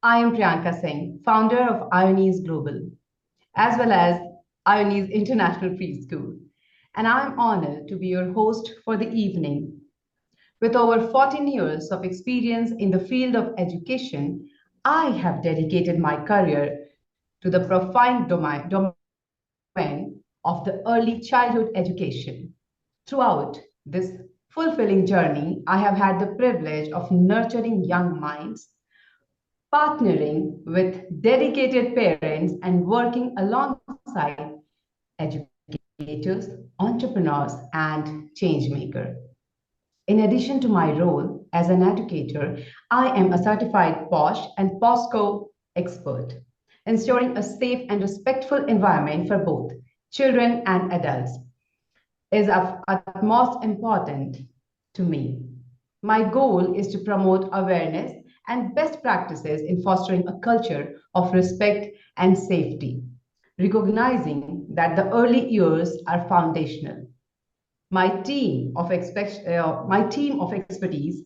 I am Priyanka Singh, founder of Ayoniz Global, as well as Ayoniz International Preschool. And I'm honored to be your host for the evening. With over 14 years of experience in the field of education, I have dedicated my career to the profound domain of the early childhood education. Throughout this fulfilling journey, I have had the privilege of nurturing young minds, partnering with dedicated parents, and working alongside educators, entrepreneurs, and changemakers. In addition to my role as an educator, I am a certified POSH and POSCO expert, ensuring a safe and respectful environment for both children and adults is of utmost importance to me. My goal is to promote awareness and best practices in fostering a culture of respect and safety, recognizing that the early years are foundational. My team of expertise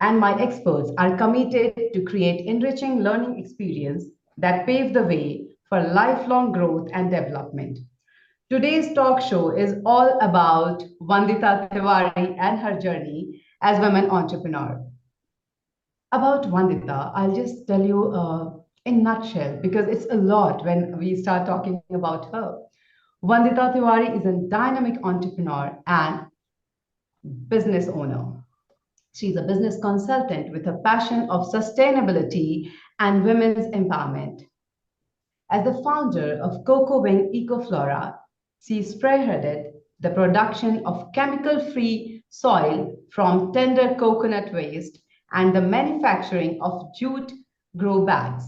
and my experts are committed to create enriching learning experience that pave the way for lifelong growth and development. Today's talk show is all about Vandita Tiwari and her journey as women entrepreneur. About Vandita, I'll just tell you in nutshell because it's a lot when we start talking about her. Vandita Tiwari is a dynamic entrepreneur and business owner. She's a business consultant with a passion of sustainability and women's empowerment. As the founder of CocoWing EcoFlora, she spearheaded the production of chemical-free soil from tender coconut waste and the manufacturing of jute grow bags,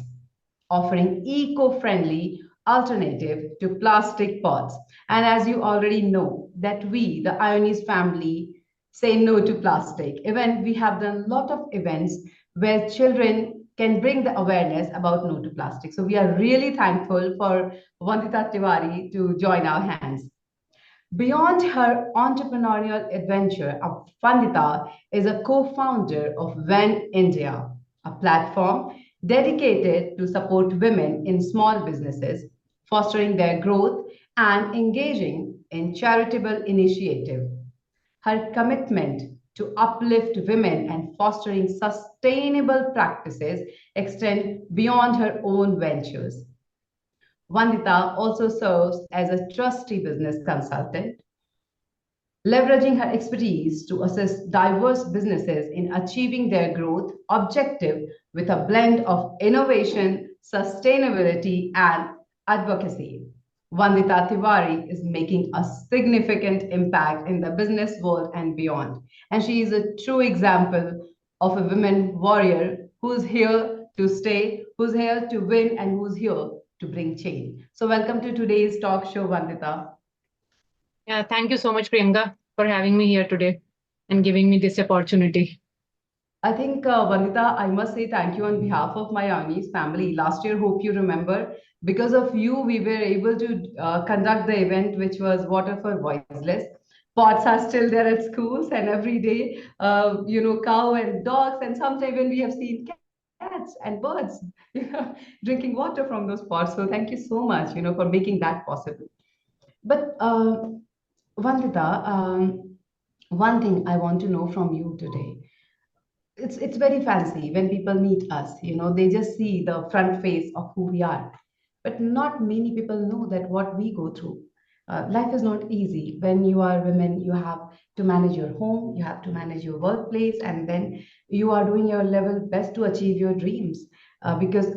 offering eco-friendly alternative to plastic pots. And as you already know, that we, the Ionis family, say no to plastic. Even we have done a lot of events where children can bring the awareness about no to plastic. So we are really thankful for Vandita Tiwari to join our hands. Beyond her entrepreneurial adventure, Vandita is a co-founder of When India, a platform dedicated to support women in small businesses, fostering their growth and engaging in charitable initiative. Her commitment to uplift women and fostering sustainable practices extend beyond her own ventures. Vandita also serves as a trusty business consultant, leveraging her expertise to assist diverse businesses in achieving their growth objective with a blend of innovation, sustainability, and advocacy. Vandita Tiwari is making a significant impact in the business world and beyond. And she is a true example of a women warrior who's here to stay, who's here to win, and who's here to bring change. So, welcome to today's talk show, Vandita. Yeah, thank you so much, Priyanka, for having me here today and giving me this opportunity. I think, Vandita, I must say thank you on behalf of my Ani's family. Last year, hope you remember, because of you, we were able to conduct the event, which was Water for Voiceless. Pots are still there at schools, and every day, cow and dogs, and sometimes when we have seen cats and birds, drinking water from those pots. So thank you so much, for making that possible. But Vandita, one thing I want to know from you today, it's very fancy when people meet us, they just see the front face of who we are, but not many people know that what we go through. Life is not easy. When you are women, you have to manage your home, you have to manage your workplace, and then you are doing your level best to achieve your dreams, because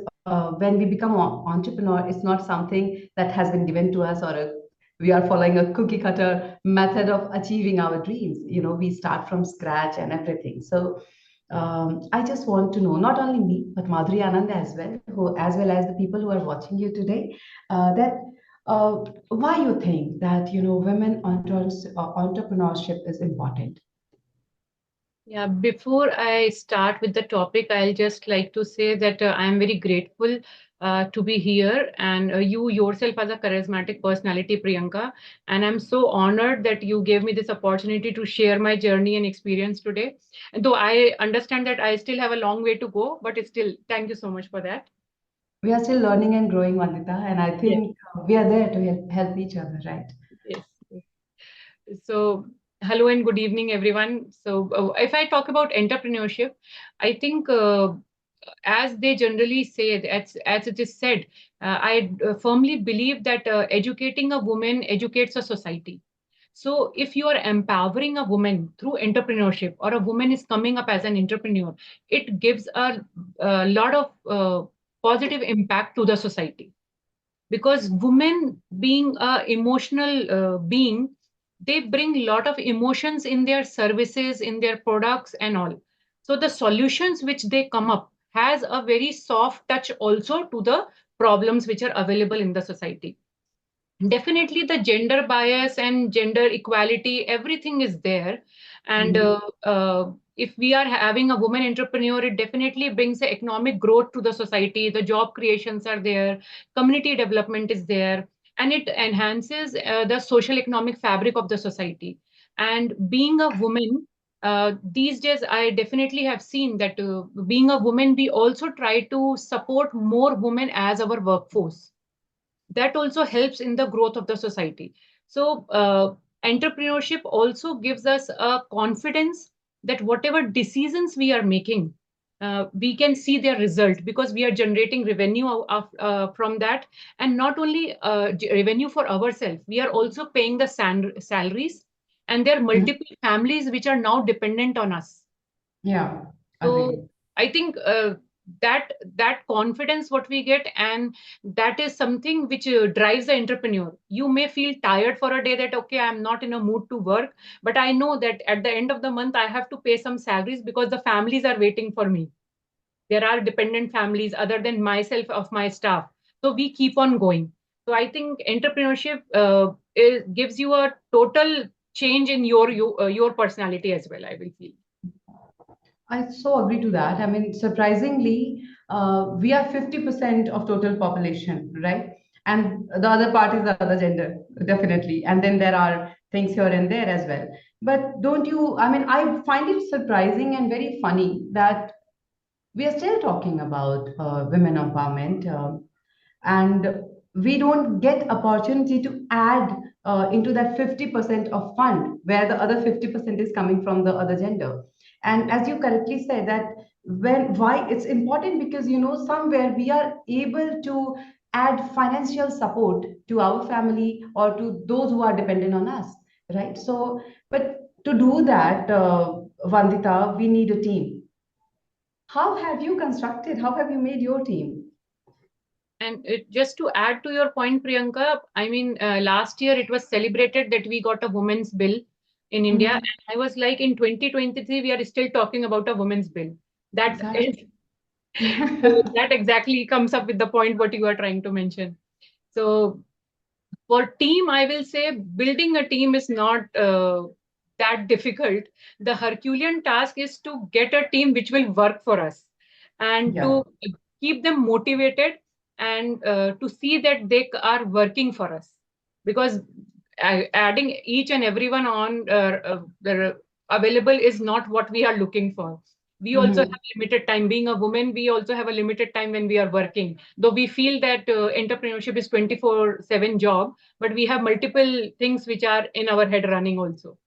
when we become an entrepreneur, it's not something that has been given to us, or we are following a cookie cutter method of achieving our dreams. We start from scratch and everything. So I just want to know, not only me, but Madhuri Anand as well, as well as the people who are watching you today, that why you think that women entrepreneurship is important. Yeah, before I start with the topic, I'll just like to say that I am very grateful to be here, and you yourself as a charismatic personality, Priyanka. And I'm so honored that you gave me this opportunity to share my journey and experience today. And though I understand that I still have a long way to go, but it's still, thank you so much for that. We are still learning and growing, Vandita, and I Yes, think we are there to help each other, right? yes. So, hello and good evening, everyone. So, if I talk about entrepreneurship, I think as they generally say, as it is said, I firmly believe that educating a woman educates a society. So, if you are empowering a woman through entrepreneurship, or a woman is coming up as an entrepreneur, it gives a lot of positive impact to the society, because women being a emotional being, they bring a lot of emotions in their services, in their products and all. So the solutions which they come up has a very soft touch also to the problems which are available in the society. Definitely the gender bias and gender equality, everything is there. And Mhm. if we are having a woman entrepreneur, it definitely brings the economic growth to the society. The job creations are there, community development is there, and it enhances the social economic fabric of the society. And being a woman, these days I definitely have seen that being a woman, we also try to support more women as our workforce. That also helps in the growth of the society. So entrepreneurship also gives us a confidence that whatever decisions we are making, we can see their result, because we are generating revenue from that. And not only revenue for ourselves, we are also paying the salaries, and there are Mhm. multiple families which are now dependent on us. Yeah, So agree. I think that confidence what we get, and that is something which drives the entrepreneur. You may feel tired for a day that okay, I'm not in a mood to work, but I know that at the end of the month I have to pay some salaries because the families are waiting for me. There are dependent families other than myself of my staff. So we keep on going. So I think entrepreneurship gives you a total change in your personality as well, I will feel. I so agree to that. I mean, surprisingly, we are 50% of total population, right? And the other part is the other gender, definitely. And then there are things here and there as well. But don't you, I mean, I find it surprising and very funny that we are still talking about women empowerment. And we don't get opportunity to add into that 50% of fund where the other 50% is coming from the other gender. And as you correctly said that, when why it's important, because somewhere we are able to add financial support to our family or to those who are dependent on us, right? So but to do that, Vandita, we need a team. How have you constructed, how have you made your team? And just to add to your point, Priyanka, I mean, last year it was celebrated that we got a women's bill in India. Mhm. And I was like, in 2023, we are still talking about a women's bill. That is, Exactly. so that exactly comes up with the point what you are trying to mention. So for team, I will say building a team is not that difficult. The Herculean task is to get a team which will work for us, and Yeah. to keep them motivated, and to see that they are working for us. Because adding each and everyone on the available is not what we are looking for. We also Mhm. have limited time. Being a woman, we also have a limited time when we are working. Though we feel that entrepreneurship is 24/7 job, but we have multiple things which are in our head running also.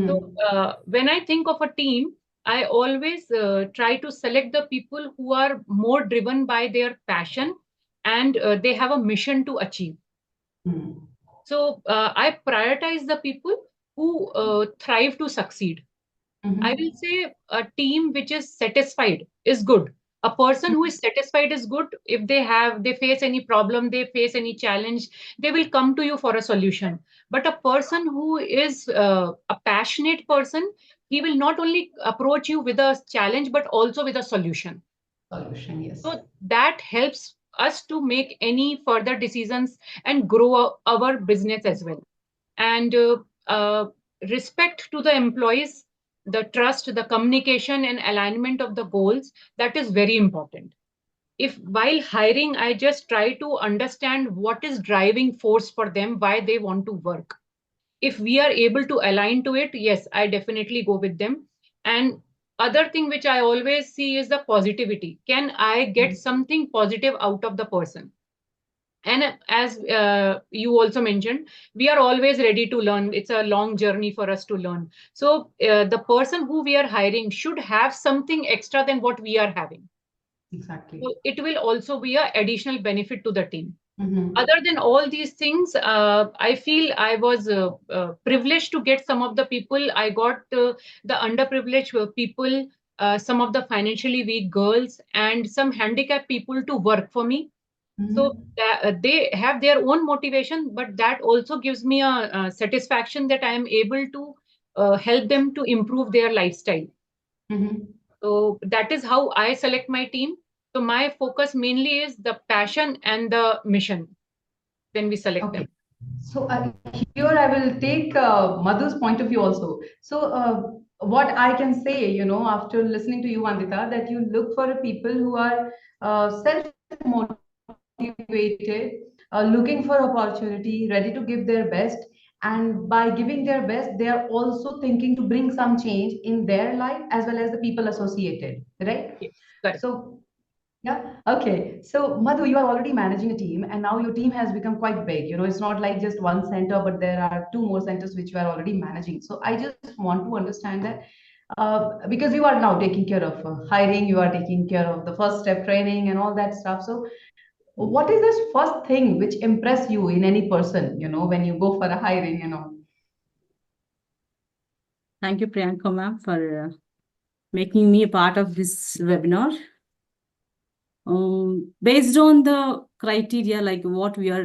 So Mhm. when I think of a team, I always try to select the people who are more driven by their passion, and they have a mission to achieve. Mhm. So I prioritize the people who thrive to succeed. I will Mhm. say a team which is satisfied is good. A person who is satisfied is good. If they face any problem, they face any challenge, they will come to you for a solution. But a person who is a passionate person, he will not only approach you with a challenge, but also with a solution. Solution, yes. So that helps us to make any further decisions and grow our business as well. And respect to the employees. the trust, the communication and alignment of the goals, that is very important. If while hiring, I just try to understand what is driving force for them, why they want to work. If we are able to align to it, yes, I definitely go with them. And other thing which I always see is the positivity. Can I get something positive out of the person? And as you also mentioned, we are always ready to learn. It's a long journey for us to learn. So the person who we are hiring should have something extra than what we are having. Exactly. So it will also be an additional benefit to the team. Mm-hmm. Other than all these things, I feel I was privileged to get some of the people. I got the underprivileged people, some of the financially weak girls, and some handicapped people to work for me. So Mm-hmm. they have their own motivation, but that also gives me a satisfaction that I am able to help them to improve their lifestyle. Mm-hmm. So that is how I select my team. So my focus mainly is the passion and the mission. Then we select Okay. them. So here I will take Madhu's point of view also. So what I can say, after listening to you, Vandita, that you look for people who are self-motivated, looking for opportunity, ready to give their best. And by giving their best, they are also thinking to bring some change in their life as well as the people associated, right? Yes, correct. So yeah. Okay. So, Madhu, you are already managing a team, and now your team has become quite big. It's not like just one center, but there are two more centers which you are already managing. So, I just want to understand that because you are now taking care of hiring, you are taking care of the first step training and all that stuff. So, what is this first thing which impress you in any person, when you go for a hiring and all? Thank you, Priyanka ma'am, for making me a part of this webinar. Based on the criteria, like what we are,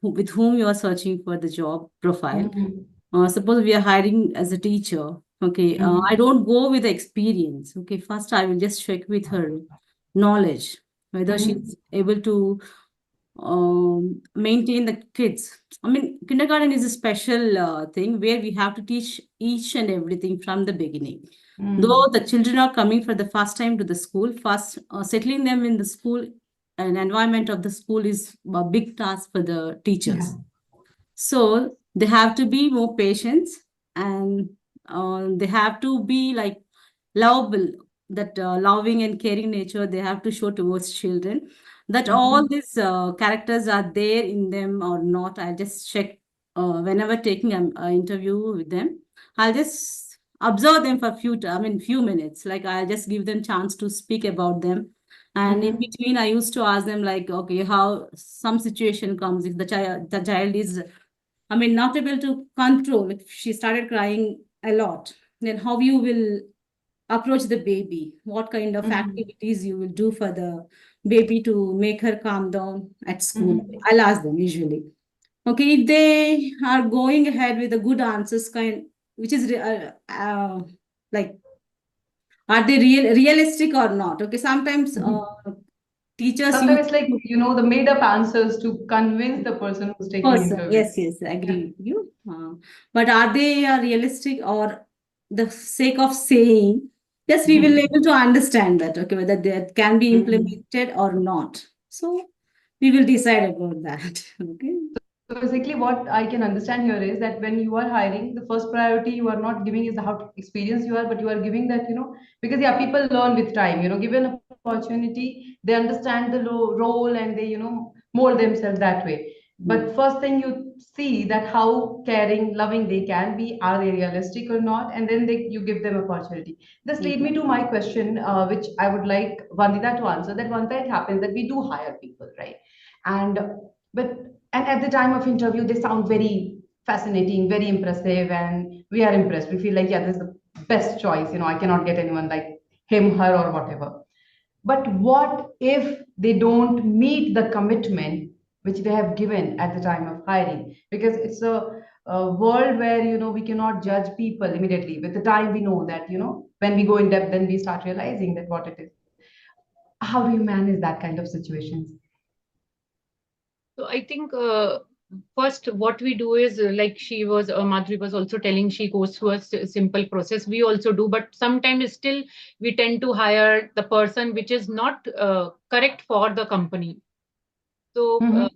with whom you are searching for the job profile. Mhm. Suppose we are hiring as a teacher. Okay, Mhm. I don't go with the experience. Okay, first I will just check with her knowledge, whether she's Mhm. able to maintain the kids. I mean, kindergarten is a special thing where we have to teach each and everything from the beginning. Though Mhm. the children are coming for the first time to the school, first settling them in the school and environment of the school is a big task for the Yeah. teachers. So they have to be more patient, and they have to be like lovable, that loving and caring nature they have to show towards children. That all Mhm. these characters are there in them or not. I just check whenever taking an interview with them. I'll just observe them for few minutes. Like I'll just give them chance to speak about them. And in Mhm. between, I used to ask them like, okay, how some situation comes if the child is, I mean, not able to control. If she started crying a lot, then how you will approach the baby? What kind of Mhm. activities you will do for the baby to make her calm down at school? Mhm. I'll ask them usually. Okay, if they are going ahead with the good answers, which is like, are they realistic or not? Okay, sometimes Mhm. teachers use Sometimes it's like, the made up answers to convince the person who's taking person. interview. Yes, yes, I Yeah. agree with you. But are they realistic or the sake of saying? Yes, we will able to understand that. Okay, whether that can be Mhm. implemented or not. So we will decide about that. Okay. So basically, what I can understand here is that when you are hiring, the first priority you are not giving is how experienced you are, but you are giving that, because yeah, people learn with time, given an opportunity, they understand the role and they, mold themselves that way. Mm. But first thing you see that how caring, loving they can be, are they realistic or not, and then you give them opportunity. This lead me to my question, which I would like Vandita to answer. That one time it happens that we do hire people, right? And but and at the time of interview they sound very fascinating, very impressive, and we are impressed. We feel like, yeah, this is the best choice, I cannot get anyone like him, her, or whatever. But what if they don't meet the commitment which they have given at the time of hiring? Because it's a world where we cannot judge people immediately. With the time we know that, when we go in depth, then we start realizing that what it is. How do you manage that kind of situations? So I think first, what we do is like Madhuri was also telling, she goes through a simple process. We also do, but sometimes still we tend to hire the person which is not correct for the company. So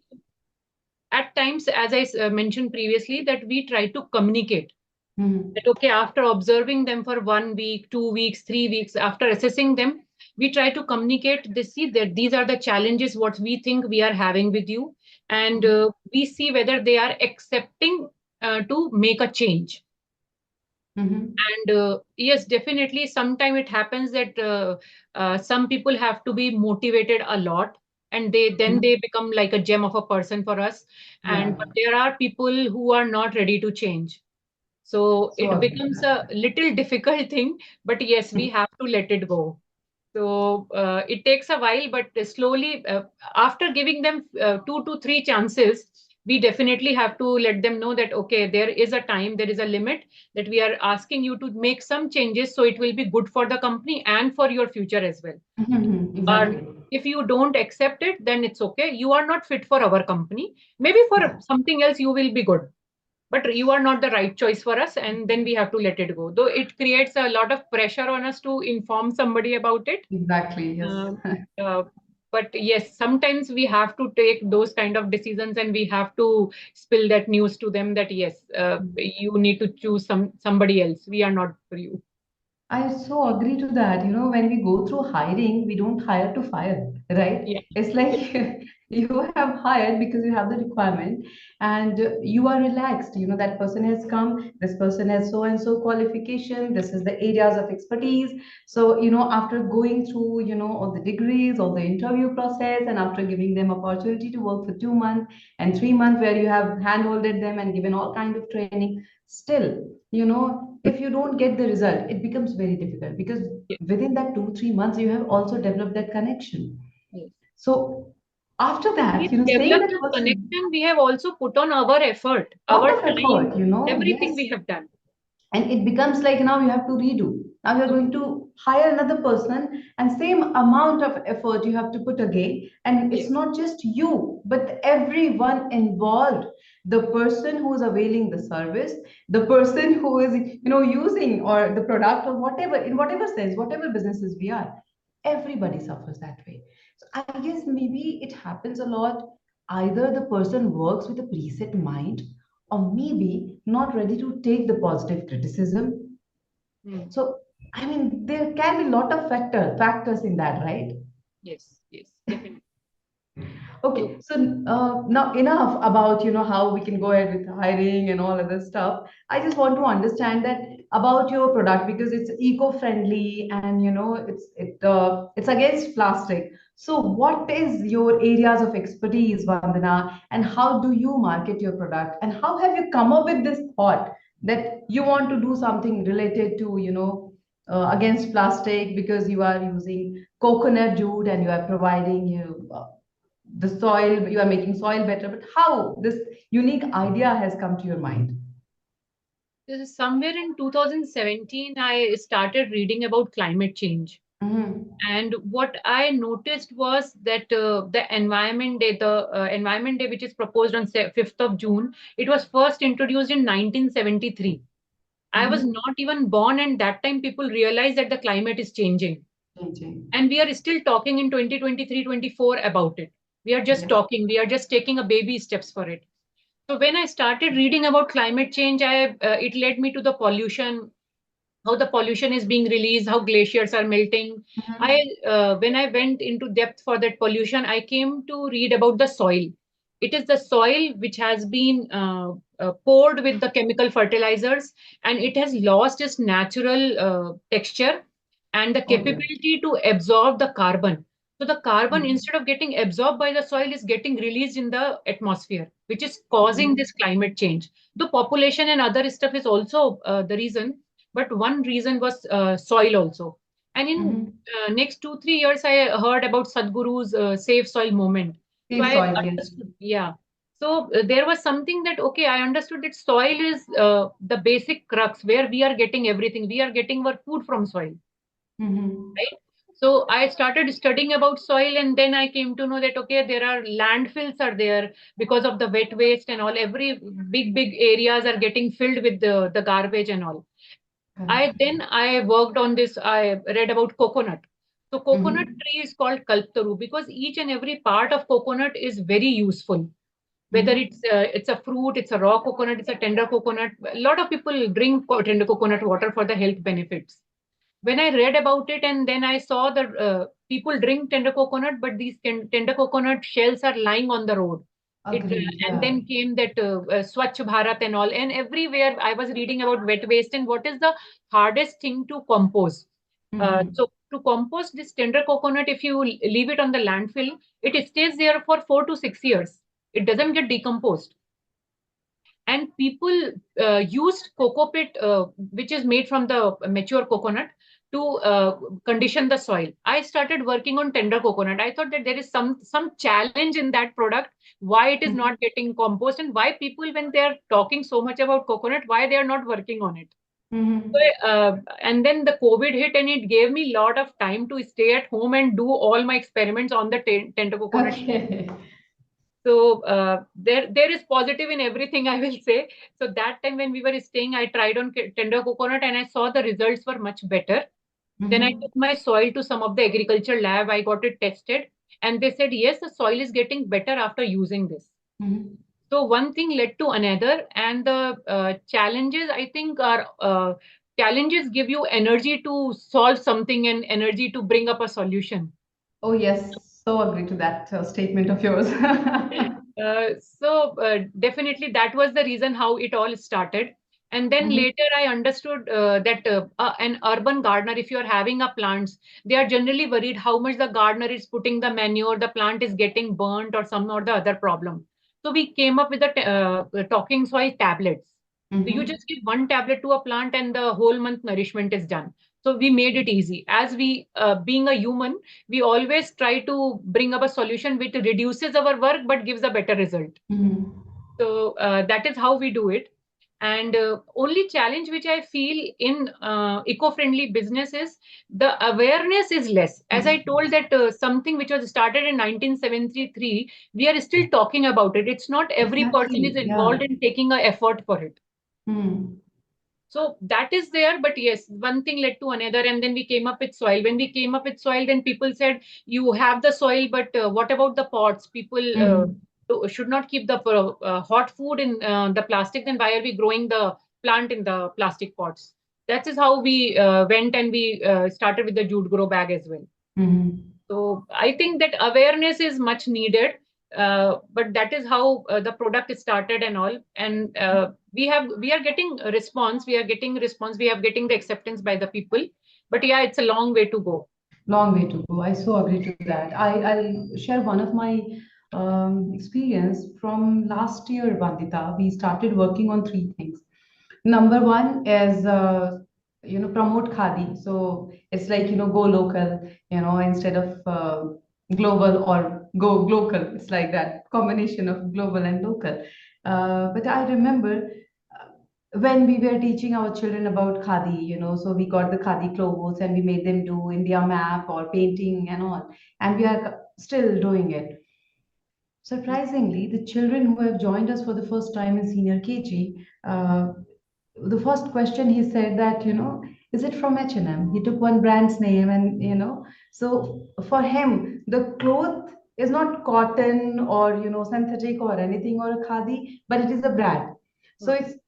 at times, as I mentioned previously, that we try to communicate. That okay, after observing them for 1 week, 2 weeks, 3 weeks, after assessing them, we try to communicate this, see that these are the challenges what we think we are having with you, and we see whether they are accepting to make a change. And yes, definitely sometime it happens that some people have to be motivated a lot, and they become like a gem of a person for us. And but there are people who are not ready to change, so it becomes a little difficult thing, but yes, we have to let it go. So it takes a while, but slowly, after giving them 2 to 3 chances, we definitely have to let them know that, okay, there is a time, there is a limit, that we are asking you to make some changes so it will be good for the company and for your future as well. Or Exactly. if you don't accept it, then it's okay. You are not fit for our company. Maybe for something else you will be good, but you are not the right choice for us, and then we have to let it go, though it creates a lot of pressure on us to inform somebody about it. Exactly. Yes. Uh, but yes, sometimes we have to take those kind of decisions, and we have to spill that news to them that yes, you need to choose somebody else, we are not for you. I so agree to that. You know, when we go through hiring, we don't hire to fire, right? Yeah. It's like you have hired because you have the requirement and you are relaxed. You know, that person has come, this person has so and so qualification, this is the areas of expertise. So, you know, after going through, you know, all the degrees, all the interview process, and after giving them opportunity to work for 2 months and 3 months where you have handholded them and given all kind of training, still, you know, if you don't get the result, it becomes very difficult because Yes. within that 2 3 months you have also developed that connection. Yes. So after We that, you know, have saying developed that this person, connection, we have also put on our effort, lot our of time, effort, you know, everything yes, we have done. and it becomes like now you have to redo. Now you're going to hire another person and same amount of effort you have to put again, and it's Yes. not just you but everyone involved, the person who is availing the service, the person who is, you know, using or the product or whatever, in whatever sense, whatever businesses we are, everybody suffers that way. So I guess maybe it happens a lot, either the person works with a preset mind or maybe not ready to take the positive criticism. Hmm. So, I mean, there can be a lot of factors in that, right? Yes, yes, definitely. Okay, so now enough about, you know, how we can go ahead with hiring and all other stuff. I just want to understand that about your product because it's eco-friendly and, you know, it's against plastic. So what is your areas of expertise, Vandana, and how do you market your product? And how have you come up with this thought that you want to do something related to, you know, against plastic because you are using coconut jute and you are providing you the soil, you are making soil better, but how this unique idea has come to your mind? This is somewhere in 2017, I started reading about climate change. Mhm. And what I noticed was that the Environment Day, which is proposed on 5th of June, it was first introduced in 1973. I was Mhm. not even born, and that time people realized that the climate is changing. Changing. And we are still talking in 2023, 24 about it. We are just Yes. talking, we are just taking a baby steps for it. So when I started reading about climate change, it led me to the pollution, how the pollution is being released, how glaciers are melting. Mhm. When I went into depth for that pollution, I came to read about the soil. It is the soil which has been poured with the chemical fertilizers, and it has lost its natural texture and the Okay. capability to absorb the carbon. So the carbon, Mhm. instead of getting absorbed by the soil, is getting released in the atmosphere, which is causing Mhm. this climate change. The population and other stuff is also the reason, but one reason was soil also. And in Mhm. next 2 3 years, I heard about Sadhguru's Safe Soil movement. So Safe I soil, yes. understood, yeah. So there was something that, okay, I understood that soil is the basic crux where we are getting everything. We are getting our food from soil, Mhm. right? So I started studying about soil, and then I came to know that okay, there are landfills are there because of the wet waste and all. Every big areas are getting filled with the garbage and all. I worked on this. I read about coconut. So coconut Mm-hmm. tree is called kalpataru because each and every part of coconut is very useful. Whether Mm-hmm. it's a fruit, it's a raw coconut, it's a tender coconut. A lot of people drink tender coconut water for the health benefits. When I read about it, and then I saw that people drink tender coconut, but these tender coconut shells are lying on the road. Agreed. And Yeah. then came that Swachh Bharat and all, and everywhere I was reading about wet waste and what is the hardest thing to compose. Mm-hmm. So to compost this tender coconut, if you leave it on the landfill, it stays there for 4 to 6 years. It doesn't get decomposed. And people used cocoa pit, which is made from the mature coconut, to condition the soil. I started working on tender coconut. I thought that there is some challenge in that product, why it is Mm-hmm. not getting compost, and why people, when they are talking so much about coconut, why they are not working on it. Mm-hmm. So, and then the COVID hit, and it gave me a lot of time to stay at home and do all my experiments on the tender coconut. Okay. So there is positive in everything, I will say. So that time when we were staying, I tried on tender coconut, and I saw the results were much better. Then I Mm-hmm. took my soil to some of the agriculture lab. I got it tested, and they said yes, the soil is getting better after using this. Mm-hmm. So one thing led to another, and the challenges, I think, are challenges give you energy to solve something and energy to bring up a solution. Oh, yes. So agree to that statement of yours. So definitely that was the reason how it all started. And then Mm-hmm. later I understood that an urban gardener, if you're having a plants, they are generally worried how much the gardener is putting the manure, the plant is getting burnt or some or the other problem. So we came up with the talking soil tablets. So you Mm-hmm. just give one tablet to a plant and the whole month nourishment is done. So we made it easy. As we, being a human, we always try to bring up a solution which reduces our work but gives a better result. Mm-hmm. So that is how we do it. And only challenge which I feel in eco-friendly business is the awareness is less. As I told that something which was started in 1973, we are still talking about it. It's not every person is Exactly. Yeah. involved in taking a effort for it. Mm. So that is there, but yes, one thing led to another, and then we came up with soil. When we came up with soil, then people said, "You have the soil, but what about the pots? People Mm-hmm. should not keep the hot food in the plastic. Then why are we growing the plant in the plastic pots?" That is how we went, and we started with the jute grow bag as well. Mm-hmm. So I think that awareness is much needed, but that is how the product is started and all. And we are getting a response. We are getting response. We are getting the acceptance by the people. But yeah, it's a long way to go. Long way to go. I so agree to that. I'll share one of my experience from last year, Vandita. We started working on three things. Number one is promote khadi. So it's like go local, instead of global or go local. It's like that combination of global and local. But I remember when we were teaching our children about khadi, so we got the khadi clothes and we made them do India map or painting and all, and we are still doing it. Surprisingly, the children who have joined us for the first time in senior KG, the first question he said that, is it from H&M? He took one brand's name and, so for him, the cloth is not cotton or, synthetic or anything or a khadi, but it is a brand. So Okay. it's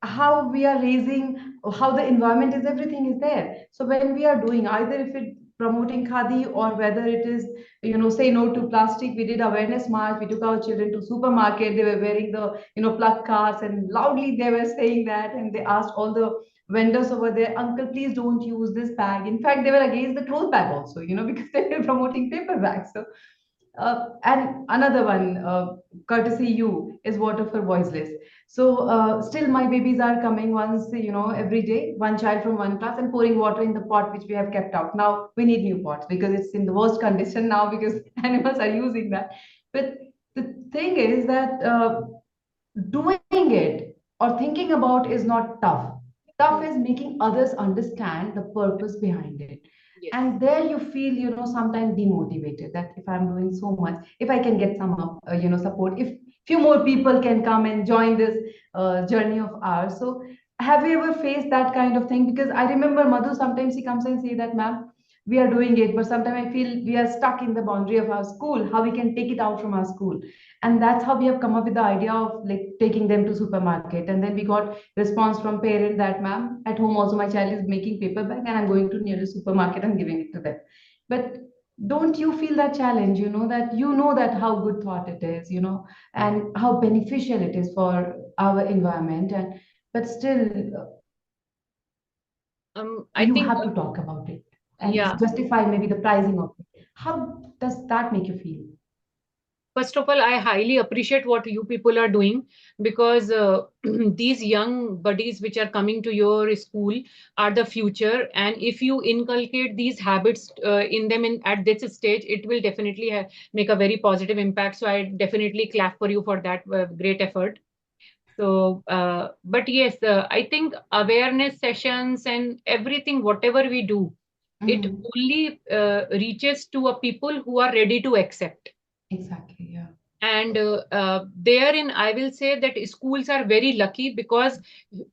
how we are raising, how the environment is, everything is there. So when we are doing either if it promoting khadi or whether it is say no to plastic, we did awareness march, we took our children to supermarket, they were wearing the plug cards and loudly they were saying that, and they asked all the vendors over there, uncle, please don't use this bag. In fact, they were against the cloth bag also, because they were promoting paper bags. So and another one, courtesy you, is water for voiceless. So still my babies are coming once, every day, one child from one class and pouring water in the pot which we have kept out. Now we need new pots because it's in the worst condition now because animals are using that. But the thing is that doing it or thinking about is not tough. Tough Yes. is making others understand the purpose behind it. Yes. And there you feel, sometimes demotivated that if I'm doing so much, if I can get some support, if few more people can come and join this journey of ours. So have you ever faced that kind of thing? Because I remember Madhu, sometimes he comes and say that, ma'am, we are doing it, but sometimes I feel we are stuck in the boundary of our school, how we can take it out from our school. And that's how we have come up with the idea of like taking them to supermarket. And then we got response from parent that, ma'am, at home also my child is making paper bag and I'm going to nearest supermarket and giving it to them. But don't you feel that challenge, that that how good thought it is, and how beneficial it is for our environment, and but still I you think, have to talk about it and yeah. justify maybe the pricing of it. How does that make you feel? First of all, I highly appreciate what you people are doing, because these young buddies which are coming to your school are the future. And if you inculcate these habits in them at this stage, it will definitely make a very positive impact. So I definitely clap for you for that great effort. So, but yes, I think awareness sessions and everything, whatever we do, it Mhm. only reaches to a people who are ready to accept. Exactly, yeah. And therein, I will say that schools are very lucky, because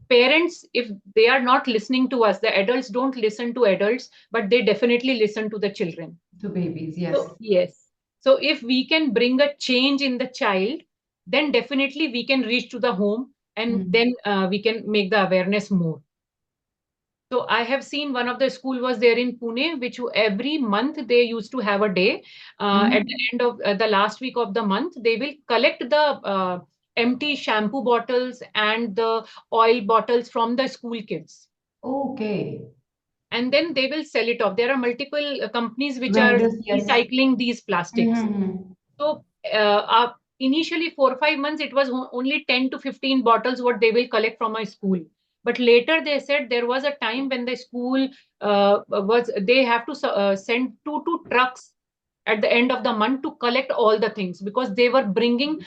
parents, if they are not listening to us, the adults don't listen to adults, but they definitely listen to the children. To babies, yes. So, yes. So if we can bring a change in the child, then definitely we can reach to the home, and Mhm. then we can make the awareness more. So I have seen one of the school was there in Pune, which every month they used to have a day. At the Mhm. end of the last week of the month, they will collect the empty shampoo bottles and the oil bottles from the school kids, Okay. and then they will sell it off. There are multiple companies which are Vendors, yes. recycling these plastics. Mhm. So initially 4 or 5 months, it was only 10 to 15 bottles what they will collect from a school. But later they said there was a time when the school was they have to send 2 trucks at the end of the month to collect all the things, because they were bringing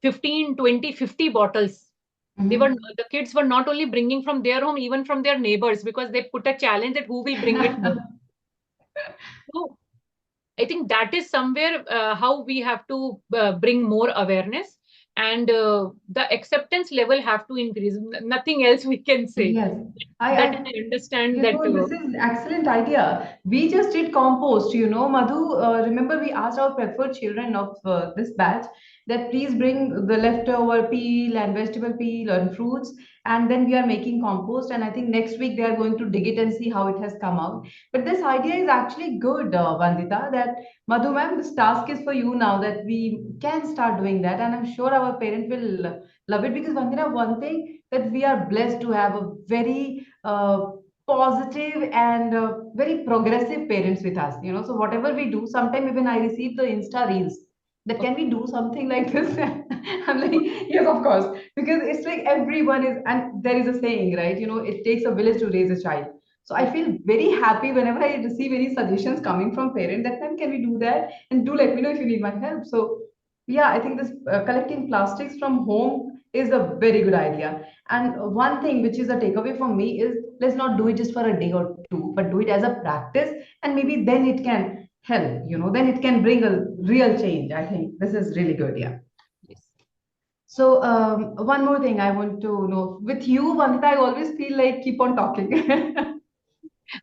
15, 20, 50 bottles. Mhm. The kids were not only bringing from their home, even from their neighbors, because they put a challenge that who will bring it more. So I think that is somewhere how we have to bring more awareness, and the acceptance level have to increase. Nothing else we can say. Yes. That I I understand that. this is excellent idea. We just did compost, Madhu. Remember, we asked our preferred children of this batch that please bring the leftover peel and vegetable peel and fruits, and then we are making compost. And I think next week they are going to dig it and see how it has come out. But this idea is actually good, Vandita. That Madhu, ma'am, this task is for you now. That we can start doing that, and I'm sure our parent will love it, because Vandita, one thing that we are blessed to have a very positive and very progressive parents with us, so whatever we do, sometime even I receive the insta reels that can we do something like this. I'm like, yes, of course, because it's like everyone is, and there is a saying, right, it takes a village to raise a child. So I feel very happy whenever I receive any suggestions coming from parents that time can we do that, and do let me know if you need my help. So yeah, I think this collecting plastics from home is a very good idea. And one thing which is a takeaway for me is, let's not do it just for a day or two, but do it as a practice, and maybe then it can help, then it can bring a real change. I think this is really good. Yeah. Yes, So one more thing I want to know with you, Vandita, I always feel like keep on talking.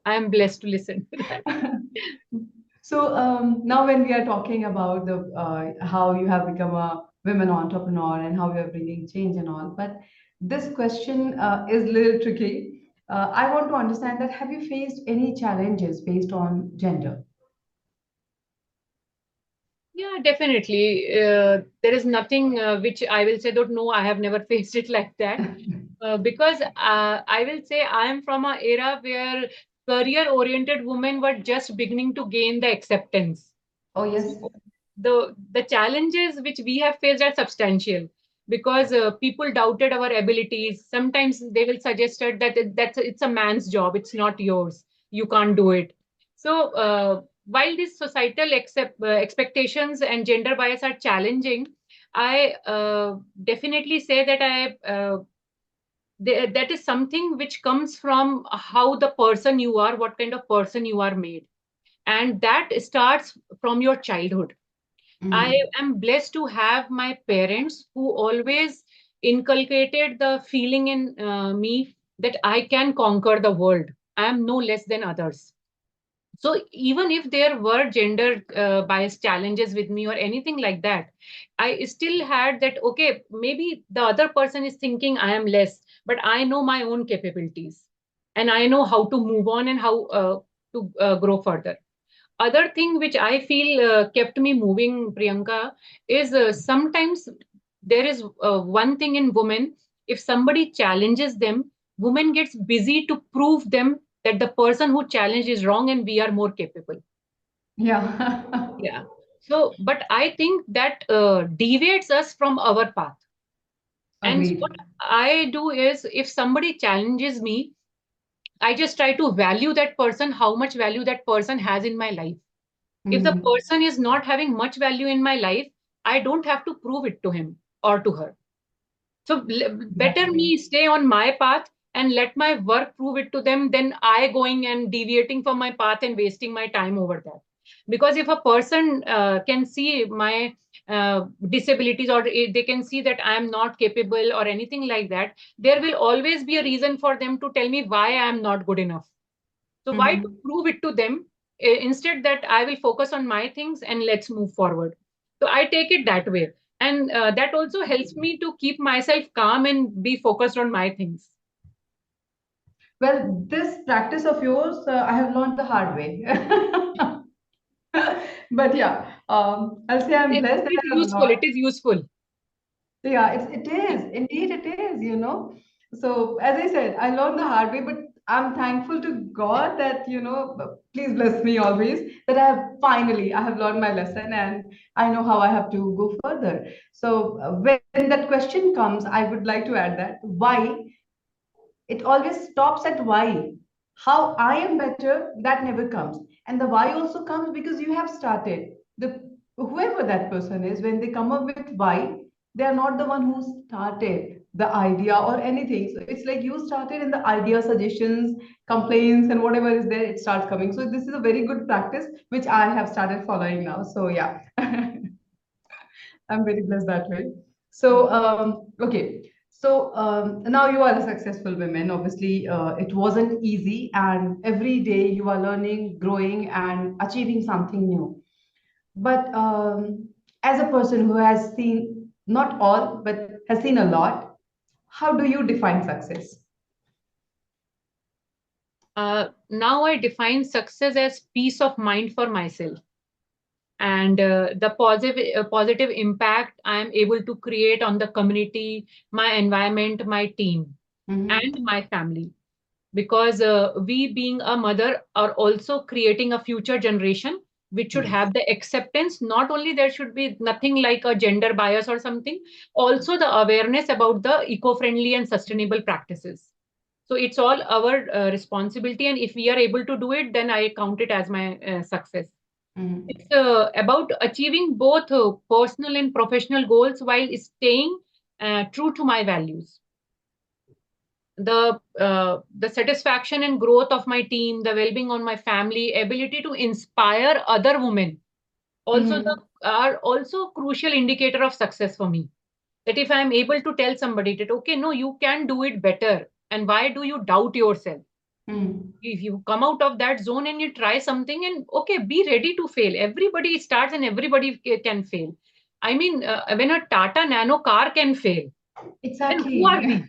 I am blessed to listen to that. So now when we are talking about the how you have become a women entrepreneur and how you are bringing change and all, but this question is a little tricky. I want to understand that have you faced any challenges based on gender? Yeah, definitely. There is nothing which I will say that no, I have never faced it like that. Because I will say I am from an era where career-oriented women were just beginning to gain the acceptance. Oh yes. So the challenges which we have faced are substantial, because people doubted our abilities. Sometimes they will suggest that it's a man's job, it's not yours. You can't do it. So while these societal expectations and gender bias are challenging, I definitely say that I that is something which comes from how the person you are, what kind of person you are made. And that starts from your childhood. I am blessed to have my parents who always inculcated the feeling in me that I can conquer the world. I am no less than others. So even if there were gender bias challenges with me or anything like that, I still had that, okay, maybe the other person is thinking I am less, but I know my own capabilities and I know how to move on and how to grow further. Other thing which I feel kept me moving, Priyanka, is sometimes there is one thing in women. If somebody challenges them, women gets busy to prove them that the person who challenged is wrong and we are more capable. Yeah. Yeah. So, but I think that deviates us from our path. And so what Agreed. I do is, if somebody challenges me, I just try to value that person, how much value that person has in my life. If the person is not having much value in my life, I don't have to prove it to him or to her. So better Exactly. me stay on my path and let my work prove it to them than I going and deviating from my path and wasting my time over that. Because if a person can see my disabilities, or they can see that I am not capable or anything like that, there will always be a reason for them to tell me why I am not good enough. So why to prove it to them? Instead, that I will focus on my things and let's move forward. So I take it that way. And that also helps me to keep myself calm and be focused on my things. Well, this practice of yours, I have learned the hard way. But yeah, I'll say I'm blessed that It is I have useful. learned. It is useful. Yeah, it is. Indeed, it is, you know. So, as I said, I learned the hard way, but I'm thankful to God that, please bless me always, that I have learned my lesson and I know how I have to go further. So, when that question comes, I would like to add that why it always stops at why. How I am better, that never comes. And the why also comes because you have started. The whoever that person is, when they come up with why, they are not the one who started the idea or anything. So it's like you started and the idea, suggestions, complaints, and whatever is there, it starts coming. So this is a very good practice which I have started following now. So yeah. I'm very blessed that way. So, okay. So now you are a successful woman. Obviously, it wasn't easy, and every day you are learning, growing, and achieving something new. But as a person who has seen not all, but has seen a lot, how do you define success? Now I define success as peace of mind for myself, and the positive impact I am able to create on the community, my environment, my team, and Mhm. my family. Because we being a mother are also creating a future generation which should Yes. have the acceptance. Not only there should be nothing like a gender bias or something, also the awareness about the eco-friendly and sustainable practices. So it's all our responsibility, and if we are able to do it, then I count it as my success. Mhm. It's about achieving both personal and professional goals while staying true to my values. The satisfaction and growth of my team, the well-being on my family, ability to inspire other women, also Mhm. are also crucial indicator of success for me. That if I am able to tell somebody that, okay, no, you can do it better, and why do you doubt yourself? Mhm. If you come out of that zone and you try something, and okay, be ready to fail. Everybody starts and everybody can fail. I mean, when a Tata Nano car can fail, then who Exactly. are we?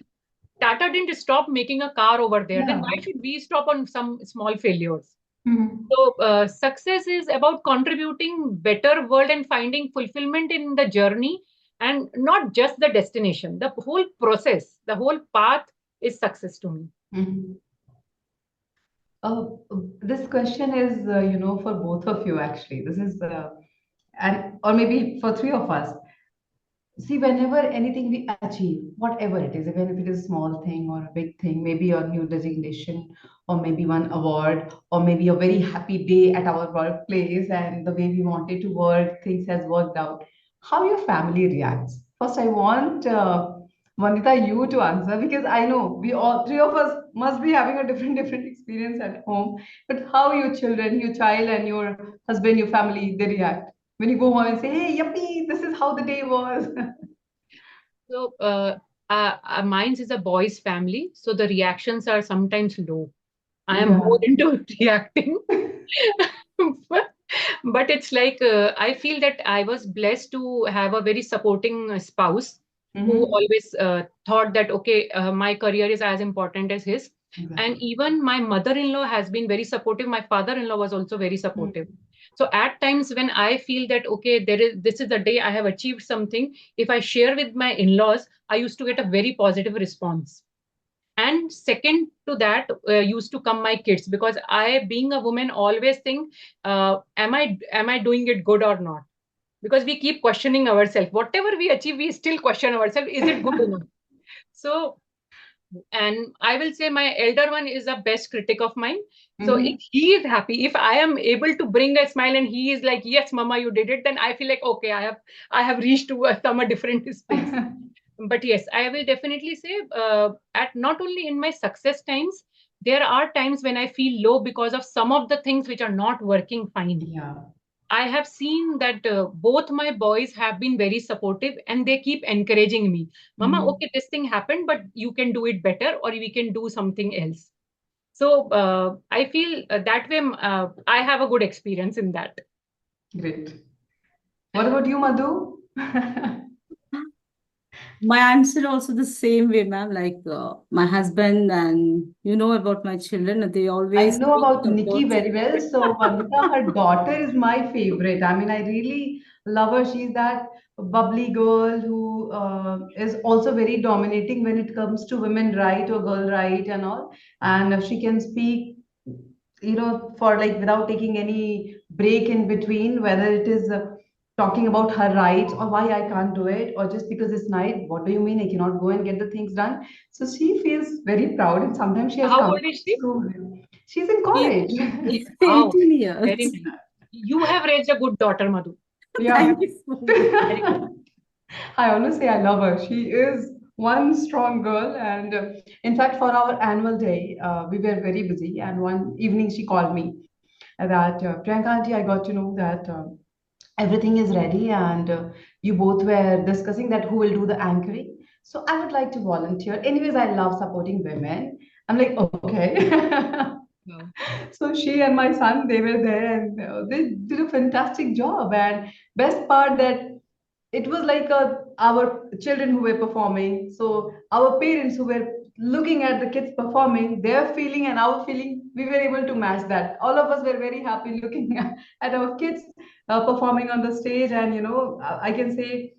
Tata didn't stop making a car over there. Then Yeah. why should we stop on some small failures? Mhm. So success is about contributing better world and finding fulfillment in the journey, and not just the destination. The whole process, the whole path is success to me. Mhm. Uh, this question is, for both of you actually. This is, and or maybe for three of us. See, whenever anything we achieve, whatever it is, even if it is a small thing or a big thing, maybe a new designation, or maybe one award, or maybe a very happy day at our workplace, and the way we wanted to work, things has worked out. How your family reacts? First, I want Vandita, you to answer because I know we all three of us must be having a different experience at home. But how your children, your child, and your husband, your family, they react when you go home and say, "Hey, yuppie, this is how the day was." So, mine's is a boys' family, so the reactions are sometimes low. I am more Yeah. into reacting. but, but it's like I feel that I was blessed to have a very supporting spouse who Mm-hmm. always thought that, okay, my career is as important as his. And Exactly. even my mother-in-law has been very supportive. My father-in-law was also very supportive. Mm. So at times when I feel that, okay, this is the day I have achieved something, if I share with my in-laws, I used to get a very positive response. And second to that used to come my kids, because I, being a woman, always think, am I doing it good or not? Because we keep questioning ourselves. Whatever we achieve, we still question ourselves, is it good enough? So, and I will say my elder one is the best critic of mine. So if Mm-hmm. he is happy, if I am able to bring a smile and he is like, yes mama, you did it, then I feel like, okay, I have reached to some a different space. But yes, I will definitely say, at not only in my success times, there are times when I feel low because of some of the things which are not working fine. Yeah. I have seen that both my boys have been very supportive and they keep encouraging me. Mama, Mm-hmm. okay, this thing happened, but you can do it better or we can do something else. So I feel that way I have a good experience in that. Great. What about you, Madhu? My answer also the same way, ma'am. Like my husband and you know about my children, they I always know keep about Nikki supporting. very well. So, Vandita, her daughter is my favorite. I mean, I really love her. She's that bubbly girl who is also very dominating when it comes to women right or girl right and all. And she can speak, for like without taking any break in between, whether it is talking about her rights or why I can't do it, or just because it's night. What do you mean I cannot go and get the things done? So she feels very proud, and sometimes she has How come old to is she? school. She's in He's college. 18, 18 very years. nice. You have raised a good daughter, Madhu. Yeah. Thank you so much. Very good. I always say I love her. She is one strong girl. And in fact, for our annual day, we were very busy. And one evening, she called me that Priyanka auntie, I got to know that everything is ready, and you both were discussing that who will do the anchoring. So I would like to volunteer. Anyways, I love supporting women. I'm like, okay. Wow. So she and my son, they were there, and they did a fantastic job. And best part that it was like our children who were performing. So our parents who were looking at the kids performing, their feeling and our feeling, we were able to match that. All of us were very happy looking at our kids performing on the stage. And I can say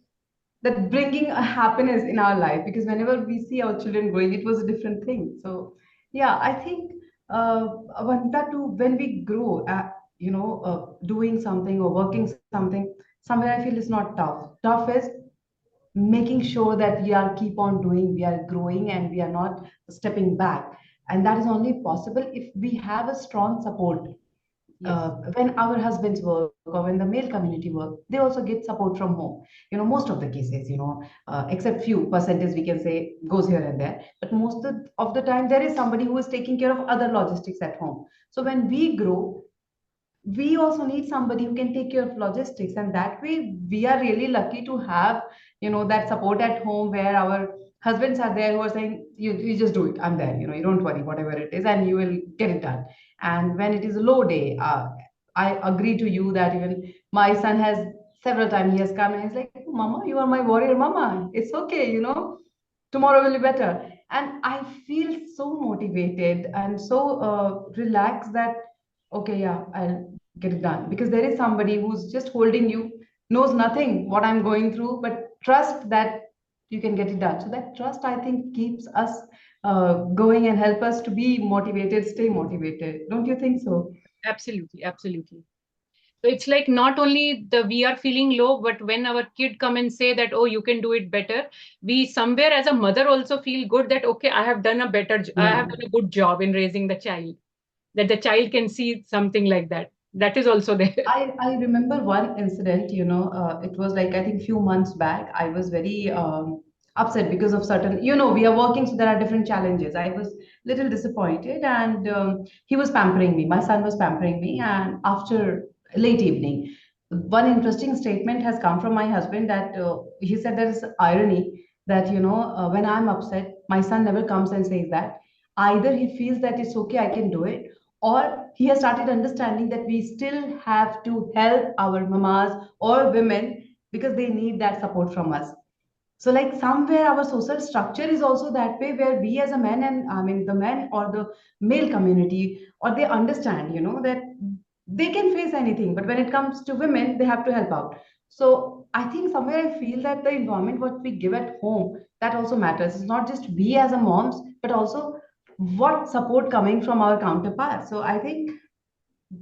that bringing a happiness in our life, because whenever we see our children growing, it was a different thing. So yeah, I think Vanita, too, when we grow doing something or working something, somewhere I feel it's not tough is making sure that we are keep on doing, we are growing, and we are not stepping back. And that is only possible if we have a strong support. Yes, When our husbands work or when the male community work, they also get support from home. Most of the cases, except few percentage we can say goes here and there, but most of the time there is somebody who is taking care of other logistics at home. So when we grow, we also need somebody who can take care of logistics, and that way we are really lucky to have that support at home, where our husbands are there who are saying, you just do it, I'm there, you don't worry, whatever it is, and you will get it done. And when it is a low day, I agree to you that even my son has several times he has come and he's like, mama, you are my warrior mama, it's okay, tomorrow will be better. And I feel so motivated and so relaxed that okay, yeah, I'll get it done, because there is somebody who's just holding you, knows nothing what I'm going through, but trust that you can get it done. So that trust, I think, keeps us going and help us to be motivated, stay motivated. Don't you think so? absolutely, absolutely. So it's like not only the we are feeling low, but when our kid come and say that, oh, you can do it better, we somewhere as a mother also feel good that, okay, I have done a I have Yeah. done a good job in raising the child, that the child can see something like that. That is also there. I remember one incident, it was like, I think few months back. I was very upset because of certain, we are working, so there are different challenges. I was little disappointed, and he was pampering me. My son was pampering me, and after late evening, one interesting statement has come from my husband that he said there is irony that when I'm upset, my son never comes and says that. Either he feels that it's okay, I can do it, or he has started understanding that we still have to help our mamas or women because they need that support from us. So, like somewhere our social structure is also that way, where we as a man, and I mean the men or the male community, or they understand, that they can face anything, but when it comes to women, they have to help out. So I think somewhere I feel that the environment what we give at home, that also matters. It's not just we as a moms, but also what support coming from our counterparts. So I think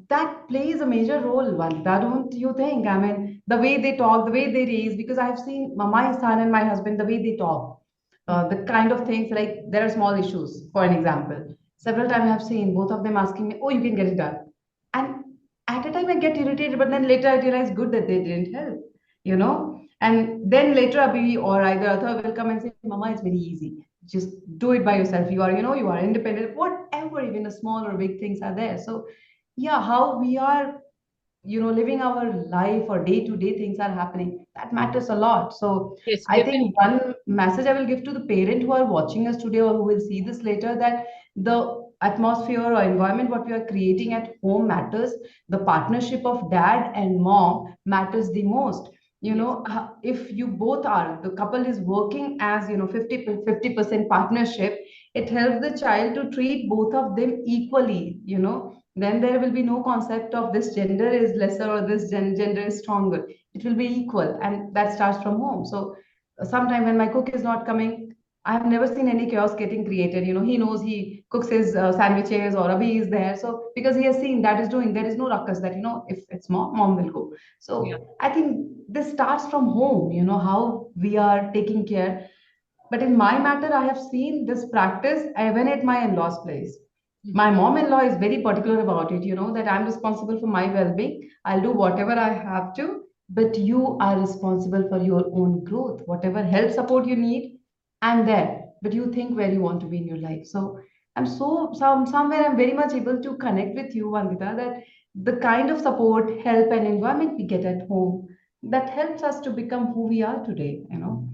that plays a major role, Vandita, don't you think? I mean, the way they talk, the way they raise, because I've seen my son and my husband, the way they talk, the kind of things, like there are small issues, for an example. Several times I've seen both of them asking me, oh, you can get it done. And at a time I get irritated, but then later I realize good that they didn't help, you know? And then later Abhi or either Atha will come and say, Mama, it's very easy. Just do it by yourself. You are, you are independent, whatever, even the small or big things are there. So yeah, how we are, living our life or day to day things are happening, that matters a lot. So Yes, I definitely. think one message I will give to the parent who are watching us today or who will see this later, that the atmosphere or environment what we are creating at home matters. The partnership of dad and mom matters the most. Yes. If you both are, the couple is working as 50% partnership, it helps the child to treat both of them equally. Then there will be no concept of this gender is lesser or this gender is stronger. It will be equal, and that starts from home. So sometime when my cook is not coming, I have never seen any chaos getting created. He knows he cooks his sandwiches, or Abhi is there. So because he has seen that is doing, there is no ruckus that, if it's mom will go. Yeah. So I think this starts from home, how we are taking care. But in my matter, I have seen this practice even at my in-laws' place. My Mhm. mom-in-law is very particular about it, that I'm responsible for my well-being. I'll do whatever I have to, but you are responsible for your own growth. Whatever help support you need, I'm there. But you think where you want to be in your life. So I'm somewhere I'm very much able to connect with you, Vandita, that the kind of support, help, and environment we get at home, that helps us to become who we are today.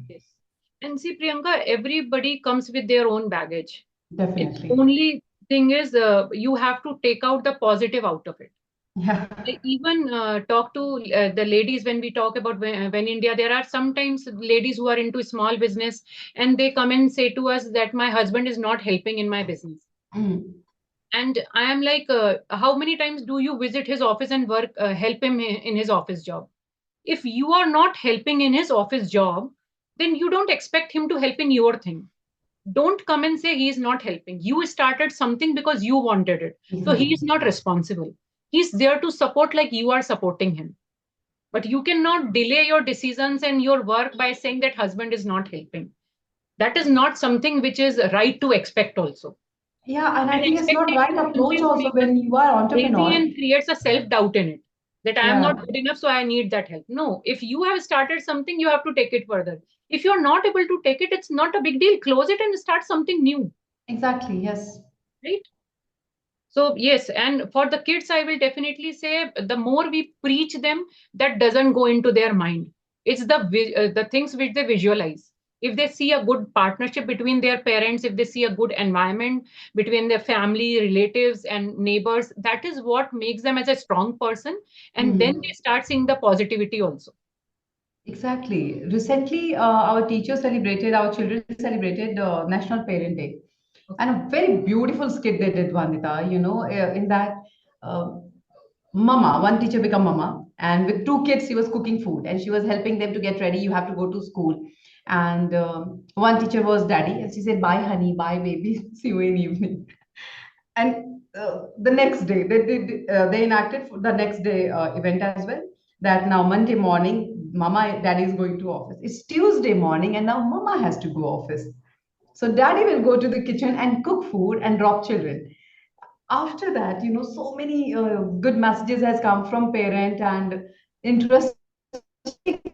Yes. And see, Priyanka, everybody comes with their own baggage. It's Definitely. only thing is you have to take out the positive out of it. Yeah. I even talk to the ladies when we talk about when India, there are sometimes ladies who are into small business and they come and say to us that my husband is not helping in my business. Mm. And I am like, how many times do you visit his office and work, help him in his office job? If you are not helping in his office job, then you don't expect him to help in your thing. Don't come and say he is not helping. You started something because you wanted it. So he is Exactly. not responsible. He's there to support like you are supporting him. But you cannot delay your decisions and your work by saying that husband is not helping. That is not something which is right to expect also. Yeah, and I And think it's not right expectation approach sometimes also makes us when you are lazy entrepreneur. and creates a self-doubt in it that I am not Yeah, good enough, so I need that help. No, if you have started something, you have to take it further. If you're not able to take it, it's not a big deal. Close it and start something new, exactly. Yes. right? So yes, and for the kids, I will definitely say the more we preach them, that doesn't go into their mind. It's the things which they visualize. If they see a good partnership between their parents, if they see a good environment between their family, relatives, and neighbors, that is what makes them as a strong person. And then Hmm. they start seeing the positivity also. Exactly. Recently, our teachers celebrated, our children celebrated National Parent Day. And Okay. a very beautiful skit they did, Vandita, in that uh, mama, one teacher become mama, and with two kids, she was cooking food and she was helping them to get ready. You have to go to school. And one teacher was daddy, and she said, bye, honey, bye, baby, see you in evening. And the next day they enacted for the next day event as well, that now Monday morning mama daddy is going to office, it's Tuesday morning, and now mama has to go office. So daddy will go to the kitchen and cook food and drop children. After that, so many good messages has come from parent, and interesting is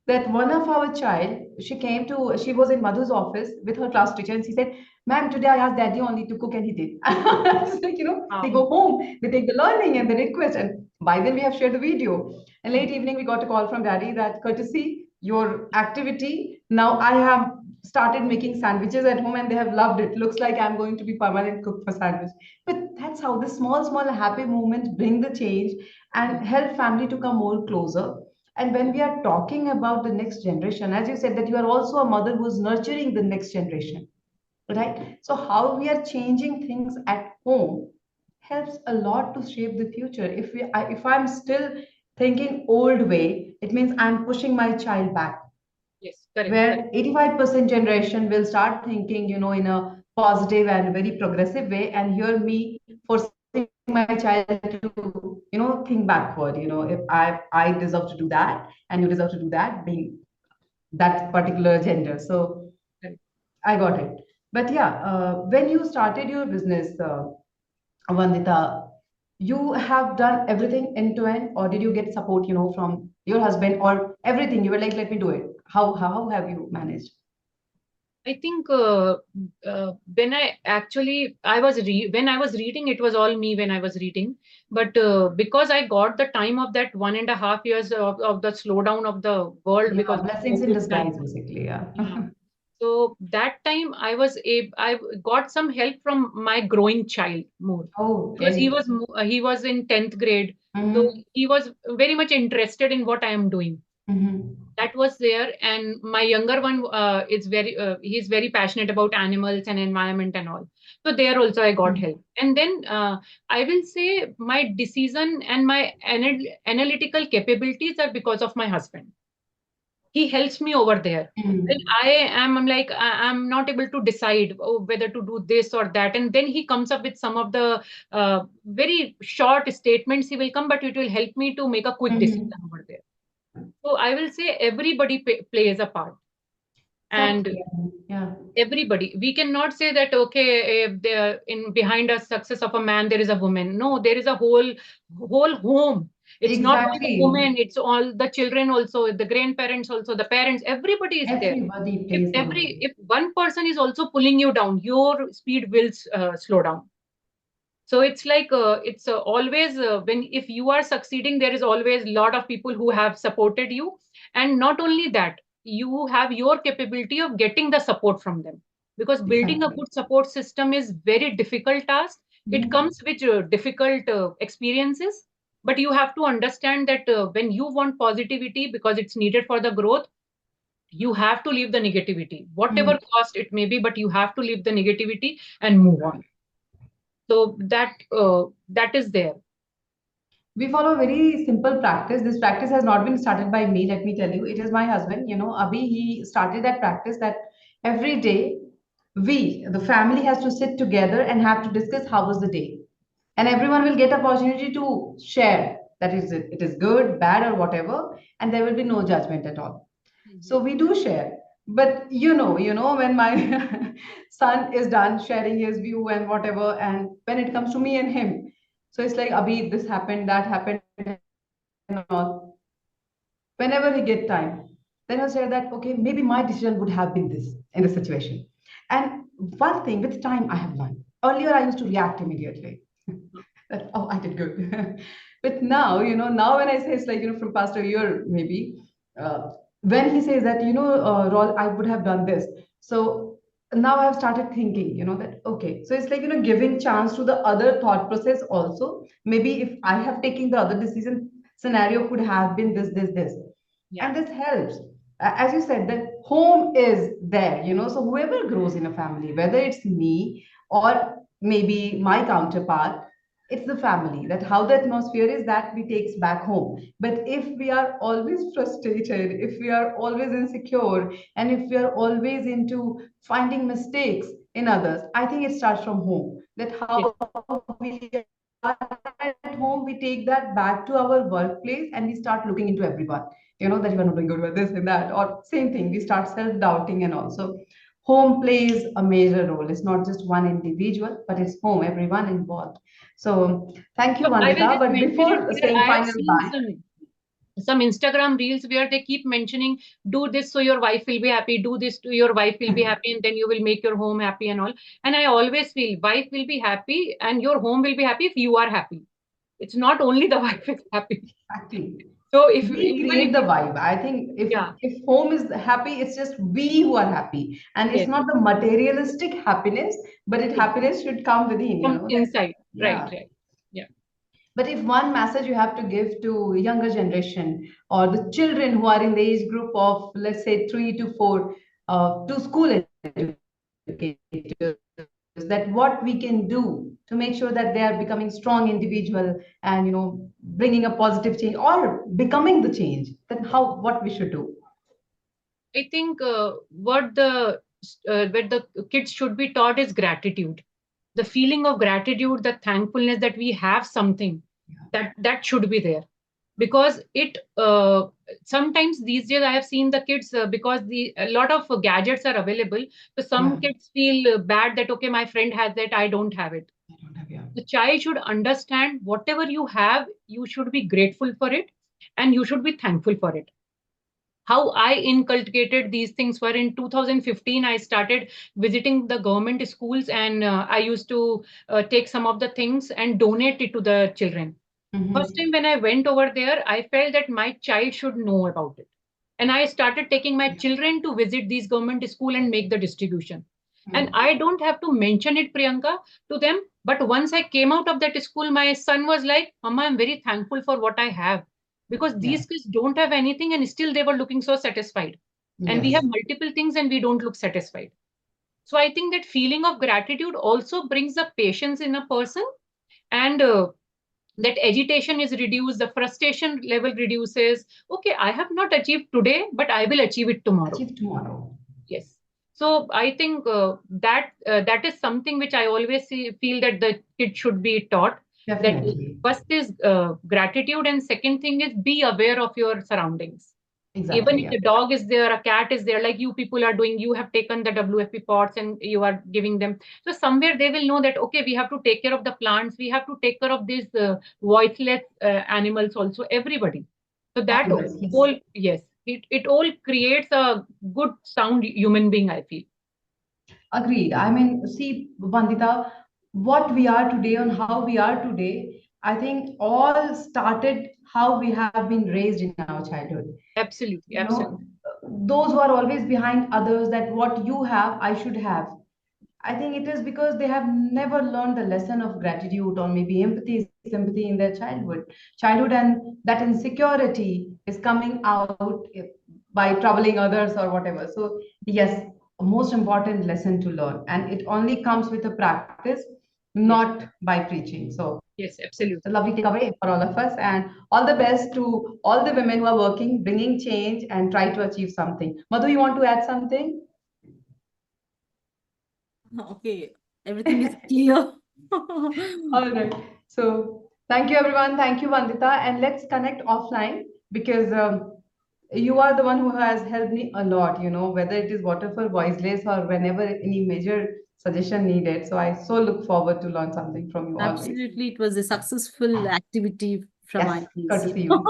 that one of our child, she was in Madhu's office with her class teacher, and she said, "Ma'am, today I asked Daddy only to cook, and he did." It's like, they go home, they take the learning and they request, and by then we have shared the video. And late evening, we got a call from Daddy that courtesy your activity. Now I have started making sandwiches at home, and they have loved it. Looks like I'm going to be permanent cook for sandwich. But that's how the small, small happy moments bring the change and help family to come more closer. And when we are talking about the next generation, as you said, that you are also a mother who's nurturing the next generation, right? So, how we are changing things at home helps a lot to shape the future. If I'm still thinking old way, it means I'm pushing my child back. Yes, correct. Where 85% generation will start thinking, in a positive and very progressive way, and here me forcing my child to, think backward. If I deserve to do that, and you deserve to do that, being that particular gender. So Correct. I got it. But yeah, when you started your business, Vandita, you have done everything end to end, or did you get support, from your husband, or everything? You were like, let me do it. How have you managed? I think when I was when I was reading, it was all me when I was reading. But because I got the time of that 1.5 years of the slowdown of the world Yeah, because of blessings in COVID time. disguise, basically. Yeah. Yeah. So that time I got some help from my growing child more, Oh, because okay. he was in 10th grade. So Mm-hmm. he was very much interested in what I am doing. Mm-hmm. That was there. And my younger one is he's very passionate about animals and environment and all. So there also I got help. And then I will say my decision and my analytical capabilities are because of my husband. He helps me over there. Then Mm-hmm. I'm like, I'm not able to decide, whether to do this or that, and then he comes up with some of the very short statements. He will come, but it will help me to make a quick decision Mm-hmm. over there. So I will say everybody plays a part. And Exactly. Yeah. everybody, we cannot say that, okay, if there in behind a success of a man there is a woman. No, there is a whole home. It's not only the Exactly. woman, it's all the children also, the grandparents also, the parents, everybody is there. Everybody plays a role. If one person is also pulling you down, your speed will slow down. So it's like it's always when if you are succeeding, there is always a lot of people who have supported you. And not only that, you have your capability of getting the support from them, because building a Exactly. good support system is very difficult task. It Mm-hmm. comes with difficult experiences, but you have to understand that when you want positivity because it's needed for the growth, you have to leave the negativity, whatever cost it may be, but you have to leave the negativity and move on. So that is there. We follow a very simple practice. This practice has not been started by me, let me tell you. It is my husband, Abhi, he started that practice that every day the family has to sit together and have to discuss how was the day. And everyone will get opportunity to share that it is good, bad, or whatever, and there will be no judgment at all. So we do share. But when my son is done sharing his view and whatever, and when it comes to me and him, so it's like, Abhi, this happened, that happened, and all. Whenever he get time, then he'll say that, okay, maybe my decision would have been this in the situation. And one thing with time I have learned. Earlier I used to react immediately. That, oh, I did good. But now, now when I say it's like, from past a year maybe, when he says that, Rol, I would have done this. So now I've started thinking, that, okay. So it's like, giving chance to the other thought process also. Maybe if I have taken the other decision, scenario could have been this. Yeah. And this helps. As you said, that home is there, so whoever grows in a family, whether it's me or maybe my counterpart, it's the family, that how the atmosphere is that we takes back home. But if we are always frustrated, if we are always insecure, and if we are always into finding mistakes in others, I think it starts from home. That Yes. how we are at home, we take that back to our workplace and we start looking into everyone, that you are not doing good with this and that, or same thing, we start self-doubting. And also home plays a major role. It's not just one individual, but it's home, everyone involved. So thank you, So I will Vandita. just But mention it before here. saying I have final seen bye, some. some Instagram reels where they keep mentioning, do this so your wife will be happy, do this to your wife will be happy, and then you will make your home happy and all. And I always feel wife will be happy and your home will be happy if you are happy. It's not only the wife is happy. Exactly. So if We even create if the vibe. I think yeah, if home is happy, it's just we who are happy, and it's yes, not the materialistic happiness, but yes, happiness should come within. from That, inside, right, yeah. right, yeah. But if one message you have to give to younger generation or the children who are in the age group of, let's say, 3 to 4, to school educators, that what we can do to make sure that they are becoming strong individual and bringing a positive change or becoming the change, then what we should do? I think what the kids should be taught is gratitude. The feeling of gratitude, the thankfulness that we have something, that should be there. Because it sometimes these days I have seen the kids, because a lot of gadgets are available, so some Yeah, kids feel bad that okay, my friend has that, I don't have it. I don't have, yeah. The child should understand whatever you have, you should be grateful for it and you should be thankful for it. How I inculcated these things were in 2015. I started visiting the government schools, and I used to take some of the things and donate it to the children. First Mm-hmm. time when I went over there, I felt that my child should know about it. And I started taking my children to visit these government school and make the distribution. And I don't have to mention it, Priyanka, to them. But once I came out of that school, my son was like, Mama, I'm very thankful for what I have. Because Yeah. these kids don't have anything and still they were looking so satisfied. And we have Yes. multiple things and we don't look satisfied. So I think that feeling of gratitude also brings the patience in a person, and that agitation is reduced, the frustration level reduces. Okay, I have not achieved today, but I will achieve it tomorrow. Achieve tomorrow. Yes. So I think that is something which I always feel that the kid should be taught. That Definitely. first is gratitude, and second thing is be aware of your surroundings. Even Exactly. if Yeah. a dog is there, a cat is there, like you people are doing, you have taken the WFP pots and you are giving them. So somewhere they will know that, okay, we have to take care of the plants, we have to take care of these voiceless animals also, everybody. So that Animals. Yes. all, yes, it all creates a good, sound human being, I feel. Agreed. I mean, see, Vandita, what we are today and how we are today, I think all started how we have been raised in our childhood. Absolutely, You know, absolutely. those who are always behind others, that what you have, I should have. I think it is because they have never learned the lesson of gratitude or maybe empathy, sympathy in their childhood, and that insecurity is coming out by troubling others or whatever. So yes, a most important lesson to learn, and it only comes with a practice, Yes, not by preaching. So yes, it's a absolutely. lovely takeaway for all of us, and all the best to all the women who are working, bringing change, and try to achieve something. Madhu, you want to add something? Okay, everything is clear. All right. So thank you, everyone. Thank you, Vandita. And let's connect offline because you are the one who has helped me a lot, whether it is waterfall, voiceless, or whenever any major suggestion needed. So I so look forward to learn something from you always. Absolutely, it was a successful activity from Yes, IPs. courtesy you.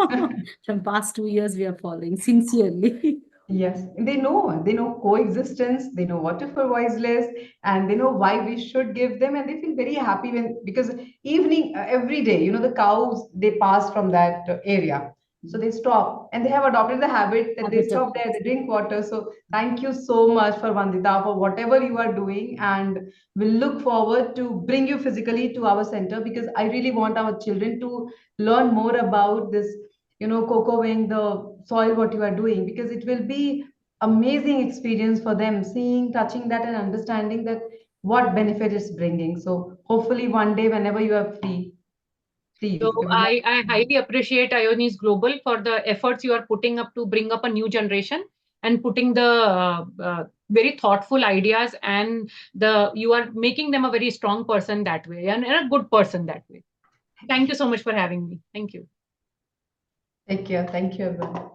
From past 2 years, we are following sincerely. Yes, they know coexistence, they know what for voiceless, and they know why we should give them, and they feel very happy when because evening every day, the cows they pass from that area, so they stop and they have adopted the habit that they Habit of stop there, they drink water. So thank you so much for Vandita for whatever you are doing, and we'll look forward to bring you physically to our center because I really want our children to learn more about this CocoWing, the soil, what you are doing, because it will be amazing experience for them, seeing, touching that, and understanding that what benefit it's bringing. So hopefully one day, whenever you are free, So please, we would love. I highly appreciate Ayoniz Global for the efforts you are putting up to bring up a new generation and putting the very thoughtful ideas, and you are making them a very strong person that way, and a good person that way. Thank you so much for having me. Thank you. Take care. Thank you, everyone.